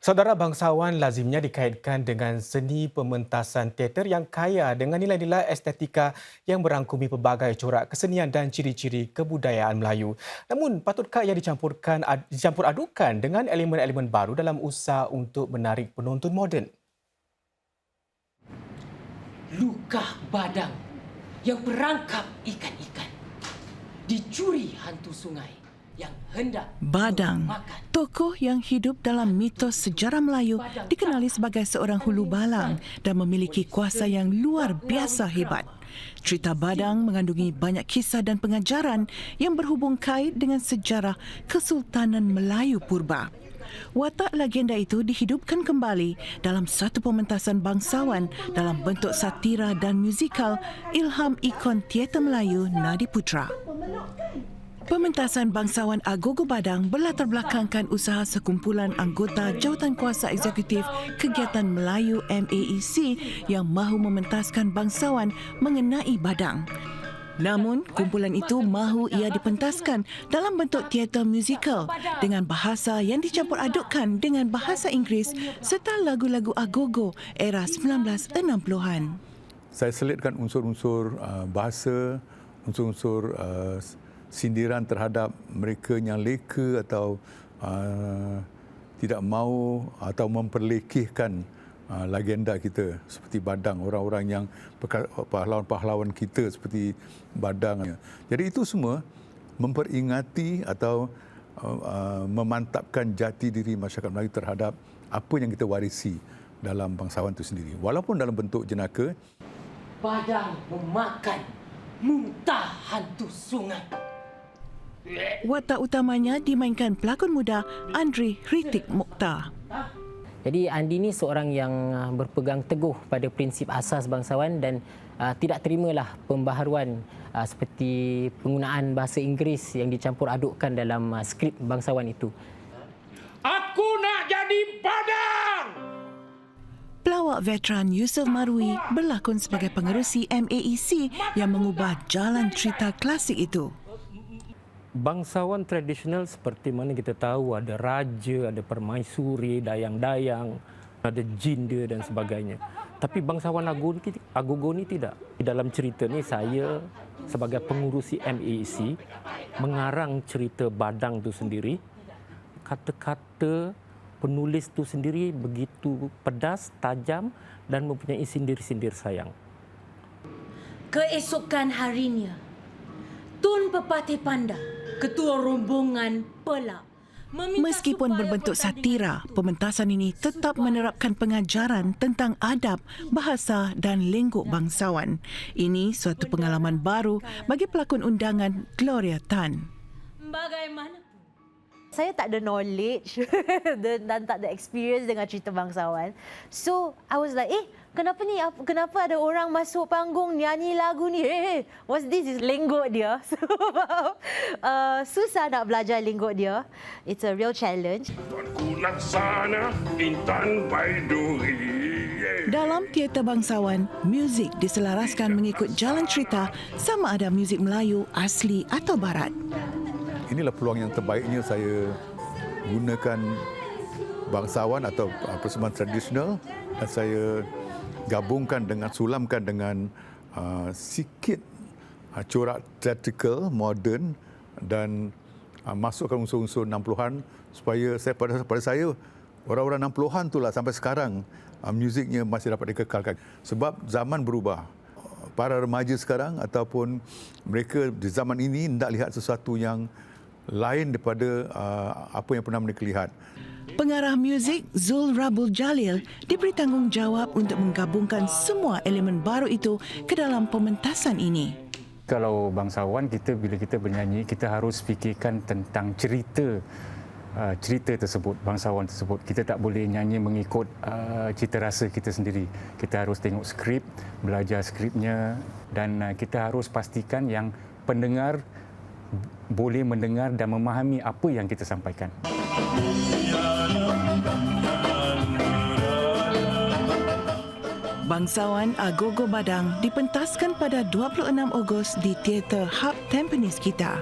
Saudara bangsawan lazimnya dikaitkan dengan seni pementasan teater yang kaya dengan nilai-nilai estetika yang merangkumi pelbagai corak kesenian dan ciri-ciri kebudayaan Melayu. Namun, patutkah ia dicampur adukan dengan elemen-elemen baru dalam usaha untuk menarik penonton moden? Luka badang yang perangkap ikan-ikan. Dicuri hantu sungai yang hendak Badang, makan. tokoh yang hidup dalam mitos sejarah Melayu, dikenali sebagai seorang hulu balang dan memiliki kuasa yang luar biasa hebat. Cerita Badang mengandungi banyak kisah dan pengajaran yang berhubung kait dengan sejarah Kesultanan Melayu purba. Watak legenda itu dihidupkan kembali dalam satu pementasan bangsawan dalam bentuk satira dan musikal ilham ikon teater Melayu Nadi Putra. Pementasan bangsawan Agogo Badang berlatar belakangkan usaha sekumpulan anggota Jawatankuasa Eksekutif Kegiatan Melayu MAEC yang mahu mementaskan bangsawan mengenai badang. Namun, kumpulan itu mahu ia dipentaskan dalam bentuk teater musikal dengan bahasa yang dicampur adukkan dengan bahasa Inggeris serta lagu-lagu Agogo era 1960-an. Saya selitkan unsur-unsur bahasa, unsur-unsur sindiran terhadap mereka yang leka atau tidak mahu atau memperlekehkan legenda kita seperti Badang, orang-orang yang pahlawan-pahlawan kita seperti Badang. Jadi itu semua memperingati atau memantapkan jati diri masyarakat Melayu terhadap apa yang kita warisi dalam bangsawan itu sendiri. Walaupun dalam bentuk jenaka. Badang memakan muntah hantu sungai. Watak utamanya dimainkan pelakon muda Andri Hritik Mokhtar. Jadi Andi ni seorang yang berpegang teguh pada prinsip asas bangsawan dan tidak terimalah pembaharuan seperti penggunaan bahasa Inggeris yang dicampur adukkan dalam skrip bangsawan itu. Aku nak jadi Badang! Pelawak veteran Yusof Marwi berlakon sebagai pengerusi MAEC yang mengubah jalan cerita klasik itu. Bangsawan tradisional seperti mana kita tahu ada raja, ada permaisuri, dayang-dayang, ada jin dia dan sebagainya. Tapi bangsawan Agogo ni tidak. Di dalam cerita ni saya sebagai pengurusi MAEC mengarang cerita Badang tu sendiri. Kata-kata penulis tu sendiri begitu pedas, tajam dan mempunyai sindir-sindir sayang. Keesokan harinya, Tun Pepatih Panda, Ketua Rombongan Pelak, Meskipun berbentuk satira, pementasan ini tetap menerapkan pengajaran tentang adab, bahasa dan lenggok bangsawan. Ini suatu pengalaman baru bagi pelakon undangan Gloria Tan. Bagaimana? Saya tak ada knowledge dan tak ada experience dengan cerita bangsawan. So, I was like, kenapa ni? Kenapa ada orang masuk panggung nyanyi lagu ni? What's this? Is lenggok dia. So, susah nak belajar lenggok dia. It's a real challenge. Tuanku Laksana, Intan Baiduri. Dalam teater bangsawan, muzik diselaraskan mengikut jalan cerita sama ada muzik Melayu asli atau barat. Inilah peluang yang terbaiknya saya gunakan bangsawan atau persembahan tradisional dan saya gabungkan dengan sulamkan dengan sikit corak theatrical moden dan masukkan unsur-unsur 60-an supaya pada saya orang-orang 60-an itulah sampai sekarang muziknya masih dapat dikekalkan sebab zaman berubah. Para remaja sekarang ataupun mereka di zaman ini hendak lihat sesuatu yang lain daripada apa yang pernah mereka lihat. Pengarah muzik Zul Rabul Jalil diberi tanggungjawab untuk menggabungkan semua elemen baru itu ke dalam pementasan ini. Kalau bangsawan bila kita bernyanyi, kita harus fikirkan tentang cerita tersebut, bangsawan tersebut. Kita tak boleh nyanyi mengikut cita rasa kita sendiri. Kita harus tengok skrip, belajar skripnya dan kita harus pastikan yang pendengar boleh mendengar dan memahami apa yang kita sampaikan. Bangsawan Agogo Badang dipentaskan pada 26 Ogos di Teater Hub Tampines kita.